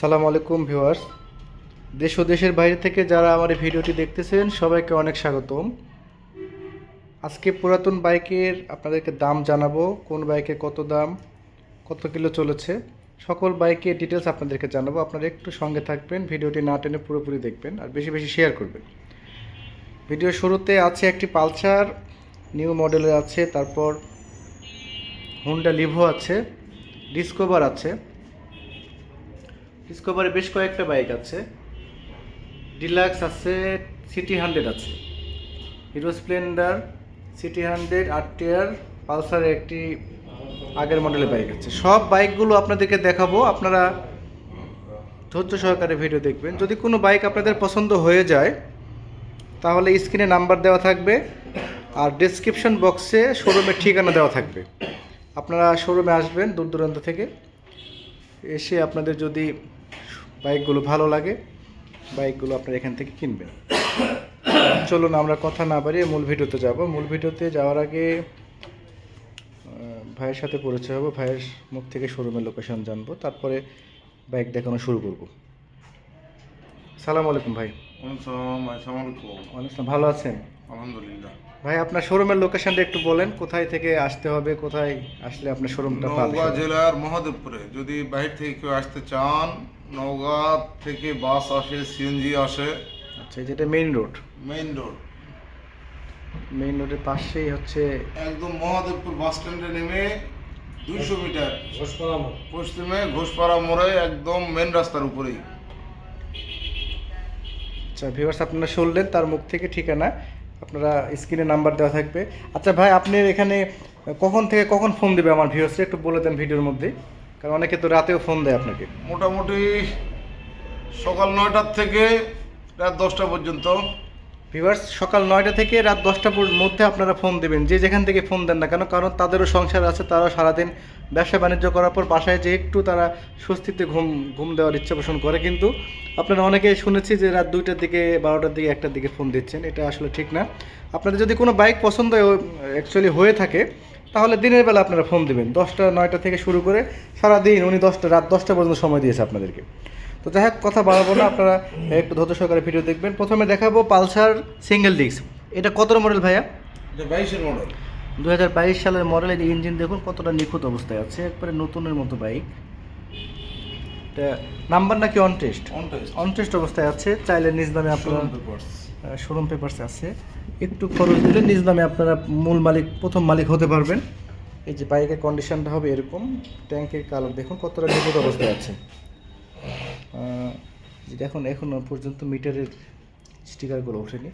সালাম আলাইকুম ভিউয়ার্স। দেশ ও দেশের বাইরে থেকে যারা আমার এই ভিডিওটি দেখতেছেন সবাইকে অনেক স্বাগতম। আজকে পুরাতন বাইকের আপনাদেরকে দাম জানাবো, কোন বাইকে কত দাম, কত কিলো চলেছে, সকল বাইকের ডিটেলস আপনাদেরকে জানাবো। আপনারা একটু সঙ্গে থাকবেন, ভিডিওটি না টেনে পুরোপুরি দেখবেন আর বেশি বেশি শেয়ার করবেন। ভিডিওর শুরুতে আছে একটি পালসার নিউ মডেলের আছে, তারপর হোন্ডা লিভো আছে, ডিসকভার আছে, ডিসকভারে বেশ কয়েকটা বাইক আছে, ডিলাক্স আছে, সিটি 100 আছে, হিরো স্প্লেন্ডার, সিটি 100, আরটিআর, পালসারের একটি আগের মডেলের বাইক আছে। সব বাইকগুলো আপনাদেরকে দেখাবো, আপনারা ধৈর্য সহকারে ভিডিও দেখবেন। যদি কোনো বাইক আপনাদের পছন্দ হয়ে যায় তাহলে স্ক্রিনে নাম্বার দেওয়া থাকবে আর ডেসক্রিপশন বক্সে শোরুমের ঠিকানা দেওয়া থাকবে। আপনারা শোরুমে আসবেন দূর দূরান্ত থেকে, এসে আপনাদের যদি বাইকগুলো ভালো লাগে বাইকগুলো আপনারা এখান থেকে কিনবেন। চলুন আমরা কথা না বাড়িয়ে মূল ভিডিওতে যাব। মূল ভিডিওতে যাওয়ার আগে ভাইয়ের সাথে পরিচয় হবো, ভাইয়ের মুখ থেকে শোরুমের লোকেশন জানবো, তারপরে বাইক দেখানো শুরু করব। সালাম আলাইকুম ভাই। ওয়ালাইকুম, ভালো আছেন? আলহামদুলিল্লাহ। ভাই আপনার শোরুমের লোকেশনটা একটু বলেন, কোথায় থেকে আসতে হবে, কোথায় আসলে আপনার শোরুমটা পাবেন? নওগাঁ জেলার মহাদেবপুরে। যদি বাইরে থেকে কেউ আসতে চান, নওগাঁ থেকে বাস আসে, সিএনজি আসে। আচ্ছা, যেটা main road, main road, main রোডের পাশেই হচ্ছে একদম মহাদেবপুর বাস স্ট্যান্ডে নেমে 200 মিটার পশ্চিমে ঘোষপাড়া মোড়ে, একদম মেন রাস্তার উপরেই। আচ্ছা ভিউয়ার্স, আপনারা শুনলেন তার মুখ থেকে ঠিকানা, আপনারা স্ক্রিনে নাম্বার দেওয়া থাকবে। আচ্ছা ভাই, আপনি এখানে কখন থেকে কখন ফোন দেবে আমার ভিউয়ার্সরা একটু বলে দেন ভিডিওর মধ্যে, কারণ অনেকে তো রাতেও ফোন দেয় আপনাকে। মোটামুটি সকাল 9টার থেকে রাত 10টা পর্যন্ত। ভিউয়ার্স, সকাল 9টা থেকে রাত 10টার মধ্যে আপনারা ফোন দেবেন, যে যেখান থেকে ফোন দেন না কেন, কারণ তাদেরও সংসার আছে, তারাও সারাদিন ব্যবসা বাণিজ্য করার পর বাসায় যে একটু তারা স্বস্তিতে ঘুম দেওয়ার ইচ্ছা পোষণ করে। কিন্তু আপনারা অনেকে শুনেছি যে রাত 2টার দিকে, 12টার দিকে, 1টার দিকে ফোন দিচ্ছেন, এটা আসলে ঠিক না। আপনাদের যদি কোনো বাইক পছন্দ অ্যাকচুয়ালি হয়ে থাকে তাহলে দিনের বেলা আপনারা ফোন দেবেন। 10টা 9টা থেকে শুরু করে সারাদিন উনি রাত 10টা পর্যন্ত সময় দিয়েছে আপনাদেরকে। তো যাই হোক, কথা বাড়াবো না, আপনারা একটু ধৈর্য সহকারে ভিডিও দেখবেন। প্রথমে দেখাবো পালসার সিঙ্গেল ডিস্ক। এটা কত মডেল ভাইয়া? এটা 22-এর মডেল, 2022 সালের মডেলের ইঞ্জিন দেখুন কতটা নিখুঁত অবস্থায় আছে, একবারে নতুনের মতো বাইক। এটা নাম্বার নাকি অন টেস্ট? অন টেস্ট অবস্থায় আছে। চাইলে নিজ নামে আপনারা শোরুম পেপারস আছে, একটু খরচ দিলে নিজ নামে আপনারা মূল মালিক, প্রথম মালিক হতে পারবেন। এই যে বাইকের কন্ডিশনটা হবে এরকম, ট্যাঙ্কের কালার দেখুন কতটা নিখুঁত অবস্থায় আছে। দেখুন এখনও পর্যন্ত মিটারের স্টিকারগুলো ওঠেনি,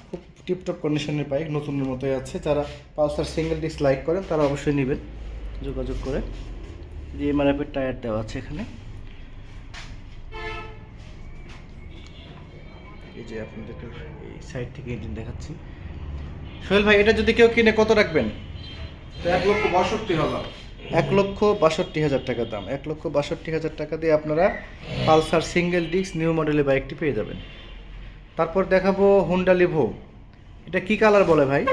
খুব টিপটপ কন্ডিশনের বাইক, নতুনের মতোই আছে। যারা পালসার সিঙ্গেল ডিস্ক লাইক করেন তারা অবশ্যই নেবেন যোগাযোগ করে। যে এমআরএফের টায়ার দেওয়া আছে এখানে। এই যে আপনাদেরকে এই সাইড থেকে ইঞ্জিন দেখাচ্ছি। সোহেল ভাই, এটা যদি কেউ কিনে কত রাখবেন? 1,62,000। 1,62,000 টাকা দাম। 1,62,000 টাকা দিয়ে আপনারা পালসার সিঙ্গেল ডিস্ক নিউ মডেলের বাইকটি পেয়ে যাবেন। তারপর দেখাবো হোন্ডা লিভো। এটা কি কালার বলে ভাই?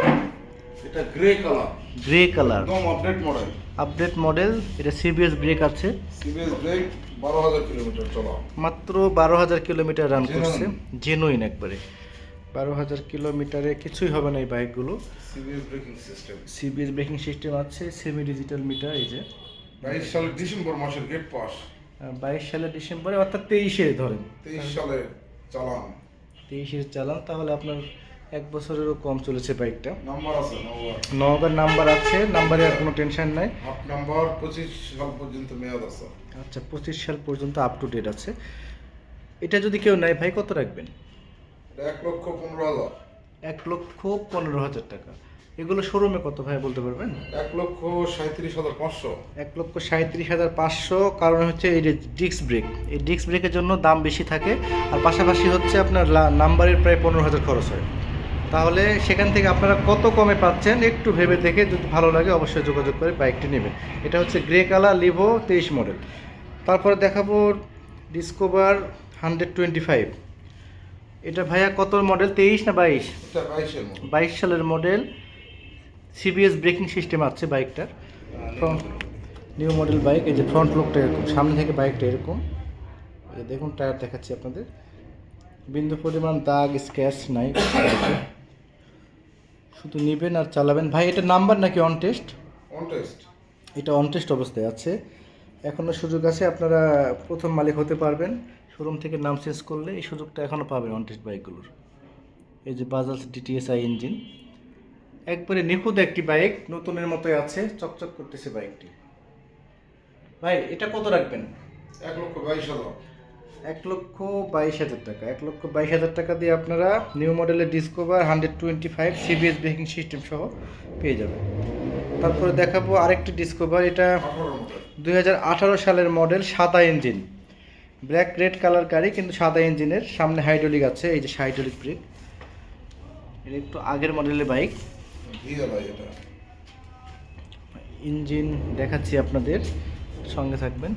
এটা গ্রে কালার। গ্রে কালার, একদম আপডেট মডেল। Update model. এটা সিবিএস ব্রেক আছে, সিবিএস ব্রেক, 12,000 কিলোমিটার চলা। মাত্র 12,000 কিলোমিটার রান করছে, জেনুইন একবারে। 12,000 কিলোমিটারে কিছুই হবে না এই বাইকগুলো। CBS braking system, CBS breaking system আছে, সেমি ডিজিটাল মিটার। এই যে 22 সালের ডিসেম্বর মাসের গেট পাস। 22 সালের ডিসেম্বরে, অর্থাৎ 23-এ ধরেন, 23 সালে চালান। 23-এর চালান, তাহলে আপনার 1 বছরেরও কম চলেছে বাইকটা। নাম্বার আছে, নওগাঁর নাম্বার আছে, নাম্বারে আর কোনো টেনশন নাই। হাফ নাম্বার 25 সাল পর্যন্ত মেয়াদ আছে। আচ্ছা, 25 সাল পর্যন্ত আপ টু ডেট আছে। এটা যদি কেউ নেয় ভাই কত রাখবেন? 1,15,000। 1,15,000 টাকা। এগুলো শোরুমে কত ভাই বলতে পারবেন? 1,37,500। 1,37,500। কারণ হচ্ছে এই যে ডিস্ক ব্রেক, এই ডিস্ক ব্রেকের জন্য দাম বেশি থাকে, আর পাশাপাশি হচ্ছে আপনার নাম্বারের প্রায় 15,000 খরচ হয়। তাহলে সেখান থেকে আপনারা কত কমে পাচ্ছেন একটু ভেবে দেখে, যদি ভালো লাগে অবশ্যই যোগাযোগ করে বাইকটি নেবেন। এটা হচ্ছে গ্রে কালার লিভো 23 মডেল। তারপরে দেখাবো ডিসকভার 125। এটা ভাইয়া কত মডেল? 23 না 22? এটা 22-এর মডেল। 22 সালের মডেল। সিবিএস ব্রেকিং সিস্টেম আছে বাইকটার। Front new model bike. এই যে ফ্রন্ট লুকটা এরকম, সামনে থেকে বাইকটা এরকম, এই দেখুন টায়ার দেখাচ্ছি আপনাদের, বিন্দু পরিমাণ দাগ স্ক্র্যাচ নাই, শুধু নেবেন আর চালাবেন। ভাই এটা নাম্বার নাকি অন টেস্ট? On test. এটা অন টেস্ট অবস্থায় আছে, এখনও সুযোগ আছে, আপনারা প্রথম মালিক হতে পারবেন। শোরুম থেকে নাম চেঞ্জ করলে এই সুযোগটা এখনও পাবেন অন টেস্ট বাইকগুলোর। এই যে বাজাজ DTSI ইঞ্জিন, একবারে নিখুঁত একটি বাইক, নতুনের মতোই আছে, চকচক করতেছে বাইকটি। ভাই এটা কত রাখবেন? 1,22,000। 1,22,000 টাকা। 1,22,000 টাকা দিয়ে আপনারা নিউ মডেলের ডিসকভার 125 CBS ব্রেকিং সিস্টেম সহ পেয়ে যাবেন। তারপরে দেখাবো আরেকটি ডিসকভার, এটা 2018 সালের মডেল, সাদা ইঞ্জিন, ব্ল্যাক রেড কালার গাড়ি কিন্তু সাদা ইঞ্জিনের, সামনে হাইড্রোলিক আছে, এই যে হাইড্রোলিক ব্রেক। এটা একটু আগের মডেলের বাইক। ইঞ্জিন দেখাচ্ছি আপনাদের, সঙ্গে থাকবেন।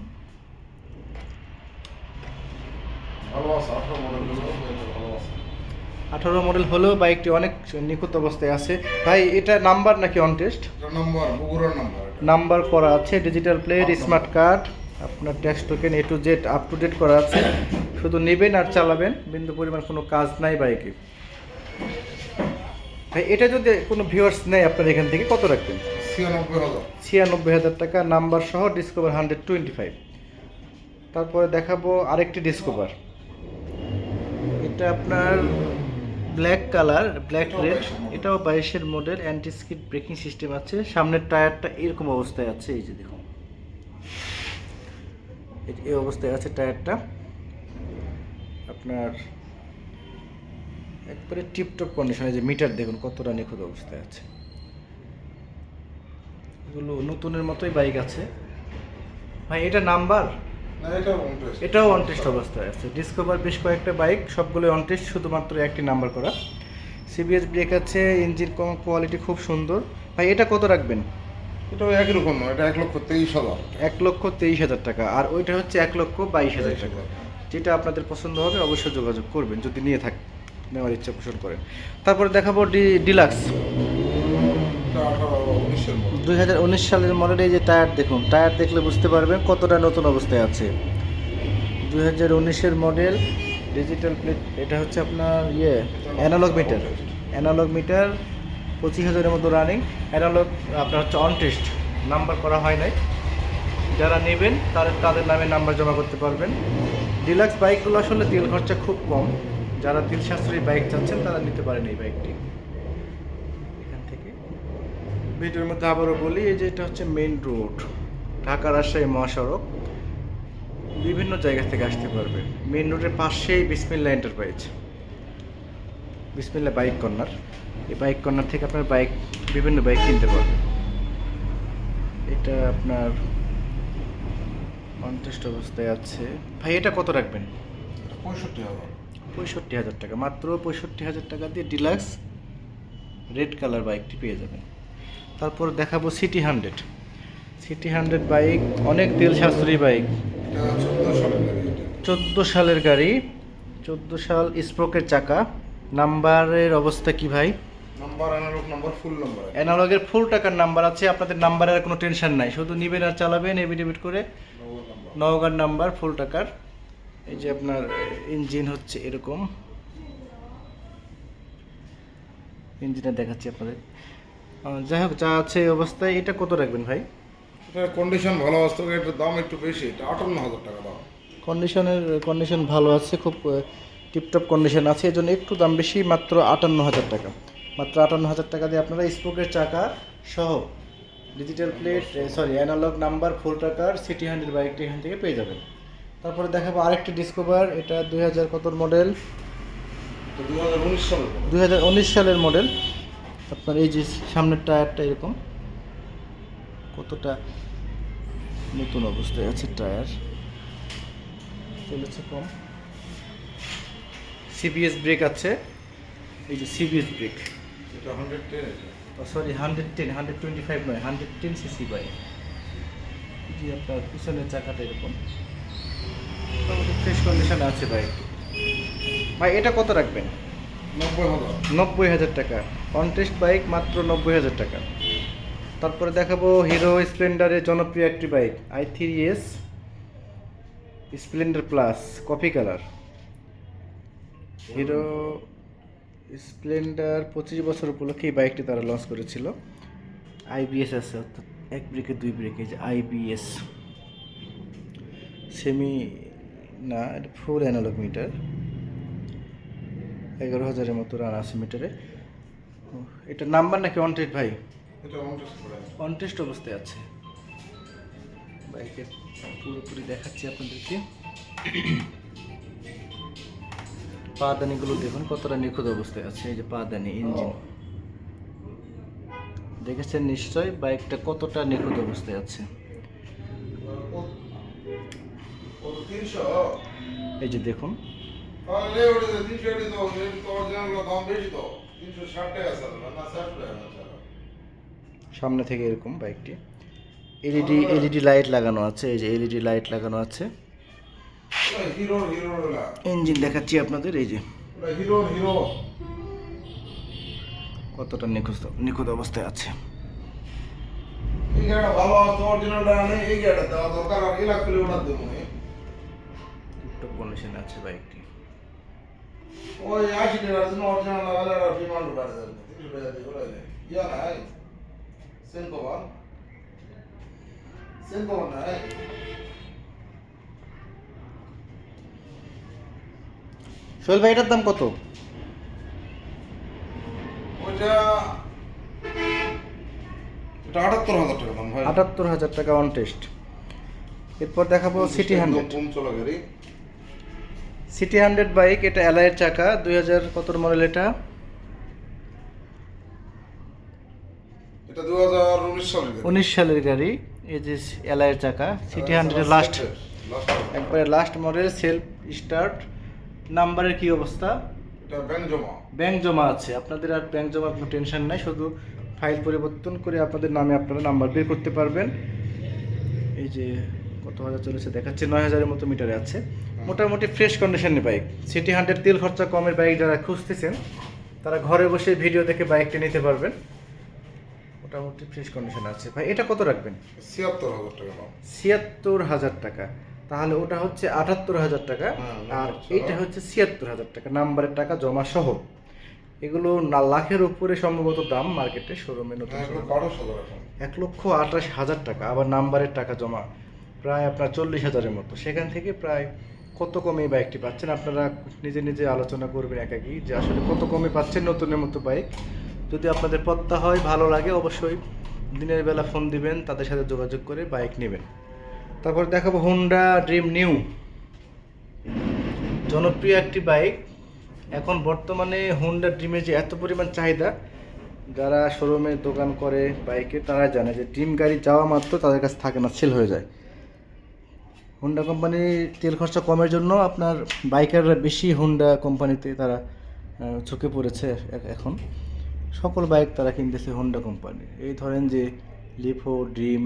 ভালো আছে, 18 মডেল হলেও বাইকটি অনেক নিখুঁত অবস্থায় আছে। ভাই এটা নাম্বার নাকি অন টেস্ট? নাম্বার বগুড়ার নাম্বার। নাম্বার করা আছে, ডিজিটাল প্লেট, স্মার্ট কার্ড, আপনার tax token A to Z up to date করা আছে, শুধু নেবেন আর চালাবেন, বিন্দু পরিমাণ কোনো কাজ নাই বাইকে। ভাই এটা যদি কোনো ভিউয়ার্স নেয় আপনার এখান থেকে কত রাখবেন? 96,000 টাকা, নাম্বার সহ ডিসকভার 125। তারপরে দেখাবো আরেকটি ডিসকভার, এটা আপনার ব্ল্যাক কালার, ব্ল্যাক রেড, এটাও 22-এর model, anti skid braking system আছে, সামনের টায়ারটা এরকম অবস্থায় আছে, এই যে দেখুন এই অবস্থায় আছে টায়ারটা, আপনার একবারে টিপটপ কন্ডিশনে, যে মিটার দেখুন কতটা নিখুঁত অবস্থায় আছে, এগুলো নতুনের মতোই বাইক আছে। ভাই এটা নাম্বার? এটাও অন টেস্ট অবস্থায় আছে। ডিসকভার বেশ কয়েকটা বাইক, সবগুলো অন টেস্ট, শুধুমাত্র একটি নাম্বার করা, CBS ব্রেক আছে, ইঞ্জিন কোয়ালিটি খুব সুন্দর। ভাই এটা কত রাখবেন? এটাও একই রকম, এটা 1,23,000। 1,23,000 টাকা, আর ওইটা হচ্ছে 1,22,000 টাকা। যেটা আপনাদের পছন্দ হবে অবশ্যই যোগাযোগ করবেন যদি নেওয়ার ইচ্ছা পোষণ করেন। তারপরে দেখাবো ডিলাক্স, 2019 সালের মডেল। এই যে টায়ার দেখুন, টায়ার দেখলে বুঝতে পারবেন কতটা নতুন অবস্থায় আছে। 2019-এর মডেল, ডিজিটাল প্লেট, এটা হচ্ছে আপনার অ্যানালগ মিটার 25,000-এর মতো রানিং, অ্যানালগ আপনার হচ্ছে অন টেস্ট, নাম্বার করা হয় নাই। যারা নেবেন তাদের নামে নাম্বার জমা করতে পারবেন। ডিলাক্স বাইকগুলো আসলে তেল খরচা খুব কম, যারা তেল সাশ্রয়ী বাইক চাচ্ছেন তারা নিতে পারেন এই বাইকটি। এখান থেকে ভিডিওর মধ্যে আবারও বলি, এই যে এটা হচ্ছে মেইন রোড, ঢাকা রাজশাহী মহাসড়ক, বিভিন্ন জায়গা থেকে আসতে পারবেন। মেইন রোডের পাশেই বিসমিল্লা এন্টারপ্রাইজ, বিসমিল্লা বাইক কর্নার, এই বাইক কর্নার থেকে আপনার বিভিন্ন বাইক কিনতে পারবেন। এটা আপনার কন্টেস্ট অবস্থায় আছে। ভাই এটা কত রাখবেন? 65,000 টাকা, মাত্র 65,000 টাকা দিয়ে ডিলাক্স রেড কালার বাইকটি পেয়ে যাবেন। তারপর দেখাবো সিটি 100 বাইক, অনেক তেল সাশ্রয়ী বাইক, 14 সালের গাড়ি, 14 সাল, স্প্রোকের চাকা, নাম্বারের অবস্থা কি ভাই? অ্যানালগের ফুল টাকার নাম্বার আছে, আপনাদের নাম্বারের কোনো টেনশন নাই, শুধু নিবেন আর চালাবেন, এভিডেভিট করে। নওগাঁর নাম্বার, ফুল টাকার। এই যে আপনার ইঞ্জিন হচ্ছে এরকম, ইঞ্জিনটা দেখাচ্ছি আপনাদের। যাই হোক, যা আছে এই অবস্থায়। এটা কত রাখবেন ভাই? এটা কন্ডিশন ভালো আছে, এটার দাম একটু বেশি, এটা 58,000 টাকা দাম। কন্ডিশন ভালো আছে, খুব টিপটপ কন্ডিশন আছে, এজন্য একটু দাম বেশি, মাত্র 58,000 টাকা। মাত্র 58,000 টাকা দিয়ে আপনারা স্পোকের চাকা সহ ডিজিটাল প্লেট, অ্যানালগ নাম্বার, ফুল টাকার সিটি 100 বাইকটি এখান থেকে পেয়ে যাবেন। তারপরে দেখাবো আরেকটি ডিসকভার, এটা 2000 কত মডেল? 2019 সালের মডেল। আপনার এই যে সামনের টায়ারটা এরকম, কতটা নতুন অবস্থায় আছে টায়ার, চলেছে কম। CBS ব্রেক আছে, এই যে CBS ব্রেক, এটা 110, 125 নয়, 110 সিসি বাইক। যে আপনার পিছনের চাকাটা এরকম, ফ্রেশ কন্ডিশনে আছে বাইকটি। ভাই এটা কত রাখবেন? 90,000 টাকা, কন্টেস্ট বাইক, মাত্র 90,000 টাকা। তারপরে দেখাবো হিরো স্প্লেন্ডারের জনপ্রিয় একটি bike, i3s, Splendor plus coffee colour. Hero Splendor 25 বছর উপলক্ষে এই বাইকটি তারা লঞ্চ করেছিল। আইবিএস আছে, অর্থাৎ 1 ব্রেকে 2 ব্রেকে, যে আইবিএস সেমি না, এটা 4 অ্যানালগ মিটার। 11,000-এর মতো রান আছে মিটারে। এটা নাম্বার নাকি অন টেস্ট ভাই? এটা অন টেস্ট অবস্থায় আছে। বাইকের পুরোপুরি দেখাচ্ছি আপনাদেরকে। পাদানিগুলো দেখুন কতটা নিখুঁত অবস্থায় আছে। এই যে পাদানি, ইঞ্জিন দেখেছেন নিশ্চয় বাইকটা কতটা নিখুঁত অবস্থায় আছে। এই যে দেখুন, সামনে থেকে এরকম বাইকটি এলইডি লাইট লাগানো আছে। এই যে এলইডি লাইট লাগানো আছে। ইঞ্জিন দেখাচ্ছি আপনাদের। এই যে কতটা নিখুঁত অবস্থায় আছে। টিপটপ কন্ডিশনে আছে বাইকটি। ওই 80 টাকার জন্য অরিজিনাল লাগালে আর ডিমান্ড বাড়ে যাবে 300 টাকা দিয়ে ওলাই দেয় ইয়া নাই সেন কভার নাই সোহেল ভাই এটার দাম কত? ওইটা 78,000 টাকা দাম ভাই। 78,000 টাকা অন টেস্ট। এরপর দেখাবো সিটি 100। কম চলা গাড়ি সিটি 100 বাইক, এটা অ্যালয়ের চাকা। 2000 কত মডেল এটা? এটা 2019 সালের গাড়ি। 19 সালের গাড়ি। এই যে অ্যালয়ের চাকা, সিটি 100 লাস্ট, একবারে লাস্ট মডেল, সেলফ স্টার্ট। নাম্বারের কি অবস্থা? এটা ব্যাংক জমা আছে। আপনাদের আর ব্যাংক জমার কোনো টেনশন নাই, শুধু ফাইল পরিবর্তন করে আপনাদের নামে আপনারা নাম্বার বের করতে পারবেন। এই যে কত হাজার চলেছে দেখাচ্ছে, 9,000-এর মতো মিটারে আছে। মোটামুটি ফ্রেশ কন্ডিশনের বাইক। সিটি 100 তেল খরচা কমের বাইক যারা খুঁজতেছেন তারা ঘরে বসে ভিডিও দেখে বাইকটা নিতে পারবেন। মোটামুটি ফ্রেশ কন্ডিশন আছে। ভাই এটা কত রাখবেন? 76,000 টাকা দাম। 76,000 টাকা। তাহলে ওটা হচ্ছে 78,000 টাকা, আর এইটা হচ্ছে 76,000 টাকা নাম্বারের টাকা জমা সহ। এগুলো লাখের উপরে সম্ভবত দাম মার্কেটে, শোরুমে নতুন 1,28,000 টাকা। আবার নাম্বারের টাকা জমা প্রায় আপনার 40,000-এর মতো। সেখান থেকে প্রায় কত কমে এই বাইকটি পাচ্ছেন আপনারা নিজে নিজে আলোচনা করবেন একাকি, যে আসলে কত কমে পাচ্ছেন নতুনের মতো বাইক। যদি আপনাদের পত্তা হয়, ভালো লাগে, অবশ্যই দিনের বেলা ফোন দিবেন, তাদের সাথে যোগাযোগ করে বাইক নেবেন। তারপর দেখাবো হোন্ডা ড্রিম নিউ, জনপ্রিয় একটি বাইক। এখন বর্তমানে হোন্ডা ড্রিমের যে এত পরিমাণ চাহিদা, যারা শোরুমে দোকান করে বাইকে তারা জানে যে ড্রিম গাড়ি যাওয়া মাত্র তাদের কাছে থাকে না, সেল হয়ে যায়। হোন্ডা কোম্পানি তেল খরচা কমের জন্য আপনার বাইকাররা বেশি হোন্ডা কোম্পানিতে তারা ঝুঁকে পড়েছে। এখন সকল বাইক তারা কিনতেছে হোন্ডা কোম্পানি। এই ধরেন যে লিফো, ড্রিম,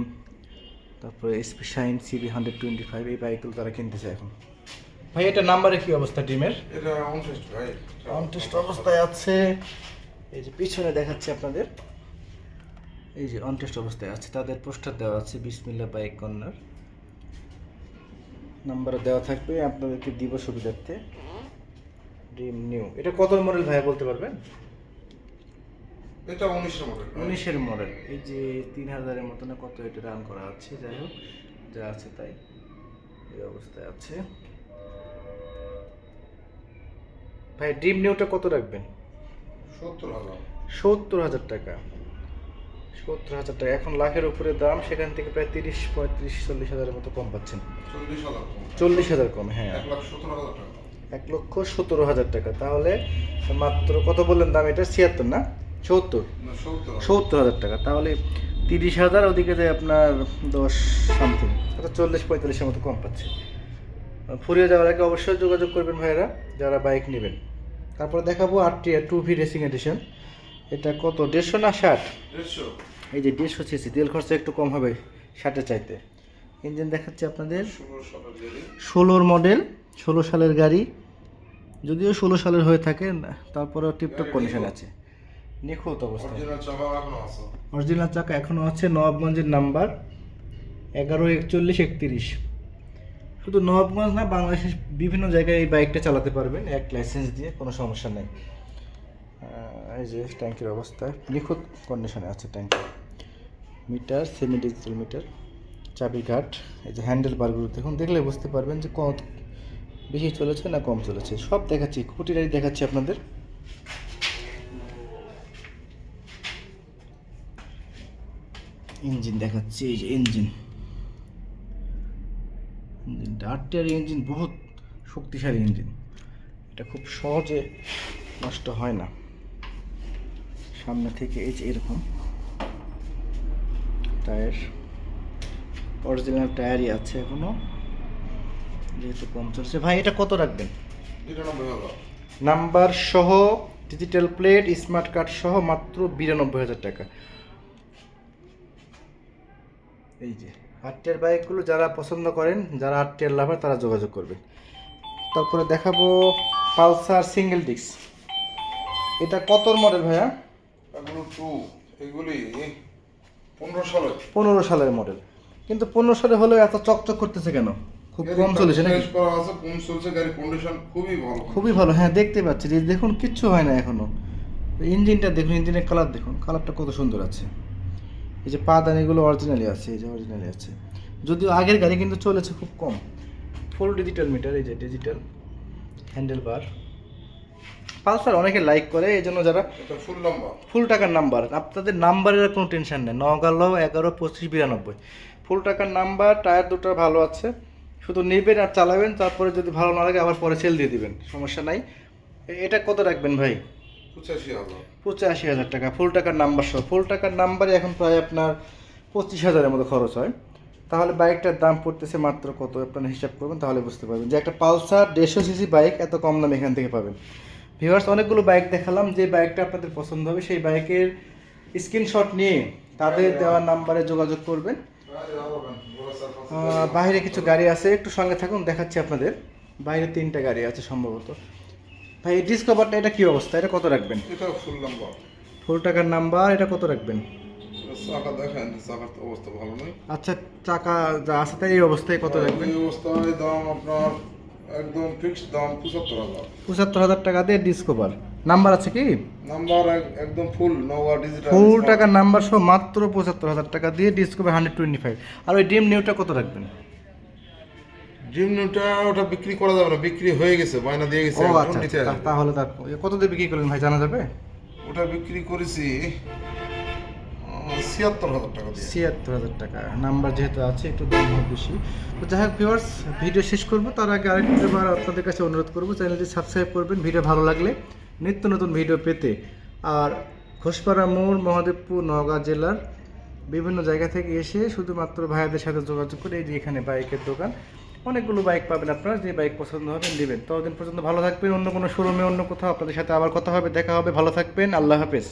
তারপরে এসপি শাইন, সিবি 125, এই বাইকগুলো তারা কিনতেছে এখন। ভাই এটা নাম্বারে কি অবস্থা ড্রিমের? এটা অনটেস্ট ভাই, অনটেস্ট অবস্থায় আছে। এই যে পিছনে দেখাচ্ছি আপনাদের, এই যে অনটেস্ট অবস্থায় আছে। তাদের পোস্টার দেওয়া আছে, বিসমিল্লাহ বাইক কর্নার, নাম্বার দেওয়া থাকবে, আপনাদেরকে দিব সুবিধার্থে। ড্রিম নিউ, এটা কত মডেল ভাই বলতে পারবেন? এটা 19 মডেল। 19-এর মডেল। এই যে 3,000-এর মতো না কত এটা রান করা আছে। যাই হোক, যা আছে তাই এই অবস্থায় আছে। ভাই ড্রিম নিউটা কত রাখবেন? 70,000 টাকা। 70,000 টাকা এখন লাখের উপরে দাম, সেখান থেকে প্রায় 30, 35, 40,000-এর মতো কম পাচ্ছেন। 40,000 কম, হ্যাঁ, 1,17,000 টাকা। 1,17,000 টাকা। তাহলে মাত্র কত বললেন দাম? এটা 76 না 70,000 টাকা। তাহলে 30,000 ওদিকে যায় আপনার 10 সামথিং, অর্থাৎ 40-45-এর মতো কম পাচ্ছে। ফুরিয়ে যাওয়ার আগে অবশ্যই যোগাযোগ করবেন ভাইয়েরা যারা বাইক নেবেন। তারপরে দেখাবো RTR 2V রেসিং এডিশন। এটা কত, 150 না 60? এই যে 150 সিসি, তেল খরচা একটু কম হবে 60-এর চাইতে। ইঞ্জিন দেখাচ্ছি আপনাদের, 16 মডেল, 16 সালের গাড়ি। যদিও 16 সালের হয়ে থাকে, তারপরেও টিপটপ কন্ডিশন আছে, নিখুঁত অবস্থায়। অরিজিনাল চাকা এখনও আছে। নবাবগঞ্জের নাম্বার 114131। শুধু নবাবগঞ্জ না, বাংলাদেশের বিভিন্ন জায়গায় এই বাইকটা চালাতে পারবেন এক লাইসেন্স দিয়ে, কোনো সমস্যা নেই। এই যে ট্যাঙ্কের অবস্থা নিখুঁত কন্ডিশনে আছে ট্যাঙ্কি। মিটার সেমি ডিজিটাল মিটার, চাবি ঘাট, এই যে হ্যান্ডেল বারগুলো দেখুন, দেখলে বুঝতে পারবেন যে কত বেশি চলেছে না কম চলেছে। সব দেখাচ্ছি, খুঁটিনাটি দেখাচ্ছি আপনাদের। ইঞ্জিন দেখাচ্ছি, এই যে ইঞ্জিনটা আরটিআর ইঞ্জিন, বহুত শক্তিশালী ইঞ্জিন, এটা খুব সহজে নষ্ট হয় না। সামনে থেকে এই যে এরকম টায়ার, অরিজিনাল টায়ারই আছে এখনো, যেহেতু কম চলছে। ভাই এটা কত রাখবেন? 92,000 নাম্বার সহ, ডিজিটাল প্লেট, স্মার্ট কার্ড সহ মাত্র 92,000 টাকা। এই যে আরটিআর বাইকগুলো যারা পছন্দ করেন, যারা আরটিআর লাভার, তারা যোগাযোগ করবেন। তারপরে দেখাবো পালসার সিঙ্গেল ডিস্ক। এটা কত মডেল ভাইয়া? এগুলো এগুলি 15 সালের মডেল। কিন্তু 15 সালে হলেও এত চকচক করতেছে কেন? খুব কম চলেছে নাকি? কম চলছে, গাড়ির কন্ডিশন খুবই ভালো। খুবই ভালো, হ্যাঁ দেখতে পাচ্ছি যে দেখুন কিচ্ছু হয় না এখনো। ইঞ্জিনটা দেখুন, ইঞ্জিনের কালার দেখুন, কালারটা কত সুন্দর আছে। এই যে পাদানিগুলো অরিজিনালি আছে, এই যে অরিজিনালি আছে, যদিও আগের গাড়ি কিন্তু চলেছে খুব কম। ফুল ডিজিটাল মিটার, এই যে ডিজিটাল হ্যান্ডেল বার। পালসার অনেকে লাইক করে, এই জন্য যারা এটা ফুল নাম্বার, ফুল টাকার নাম্বার, আপনাদের নাম্বারের কোনো টেনশন নেই। 9 11 25 92 ফুল টাকার নাম্বার, টায়ার দুটো ভালো আছে, শুধু নেবেন আর চালাবেন, তারপরে যদি ভালো না লাগে আবার পরে সেল দিয়ে দিবেন, সমস্যা নাই। এটা কত রাখবেন ভাই? 85,000 টাকা, ফুল টাকার নাম্বার সহ। ফুল টাকার নাম্বারে এখন প্রায় আপনার 25,000-এর মতো খরচ হয়। তাহলে বাইকটার দাম পড়তেছে মাত্র কত, আপনারা হিসাব করবেন, তাহলে বুঝতে পারবেন যে একটা পালসার 150 সিসি বাইক এত কম দামে এখান থেকে পাবেন। ভিউয়ার্স, অনেকগুলো বাইক দেখালাম, যে বাইকটা আপনাদের পছন্দ হবে সেই বাইকের স্ক্রিনশট নিয়ে তাদের দেওয়া নাম্বারে যোগাযোগ করবেন। বাইরে কিছু গাড়ি আছে, একটু সঙ্গে থাকুন, দেখাচ্ছি আপনাদের। বাইরে 3টা গাড়ি আছে সম্ভবত। ভাই ডিসকভারটা, এটা কি অবস্থা, এটা কত রাখবেন? এটা ফুল নাম্বার, ফুল টাকার নাম্বার, এটা কত রাখবেন? চাকা দেখেন, চাকার তো অবস্থা ভালো নয়। আচ্ছা, চাকা যা আছে তাই এই অবস্থায় কত রাখবেন? এই অবস্থায় দাম আপনার একদম ফিক্সড দাম 75,000। 75,000 টাকা দিয়ে ডিসকভার। নাম্বার আছে কি? নাম্বার একদম ফুল নওয়া ডিজিটাল, ফুল টাকার নাম্বার সহ মাত্র 75,000 টাকা দিয়ে ডিসকভার 125। আর ওই ডিম নিউটা কত রাখবেন? ড্রিম নিউটা ওটা বিক্রি করা যাবে না, বিক্রি হয়ে গেছে, বায়না দিয়ে গেছে। ও আচ্ছা, তাহলে তার কত দিয়ে বিক্রি করলেন ভাই, জানা যাবে? ওটা বিক্রি করেছি 76,000 টাকা দিয়ে। 76,000 টাকা। নাম্বার যেহেতু আছে একটু দাম হবে বেশি। তো যাই হোক ভিউয়ার্স, ভিডিও শেষ করবো তার আগে আরেকবার আপনাদের কাছে অনুরোধ করবো, চ্যানেলটি সাবস্ক্রাইব করবেন ভিডিও ভালো লাগলে, নিত্য নতুন ভিডিও পেতে। আর ঘোষপাড়া মোড়, মহাদেবপুর, নওগাঁ জেলার বিভিন্ন জায়গা থেকে এসে শুধুমাত্র ভাইয়াদের সাথে যোগাযোগ করে, এই যে এখানে বাইকের দোকান, অনেকগুলো বাইক পাবেন আপনারা, যে বাইক পছন্দ হবে নেবেন। ততদিন পর্যন্ত ভালো থাকবেন। অন্য কোনো শোরুমে, অন্য কোথাও আপনাদের সাথে আবার কথা হবে, দেখা হবে। ভালো থাকবেন, আল্লাহ হাফেজ।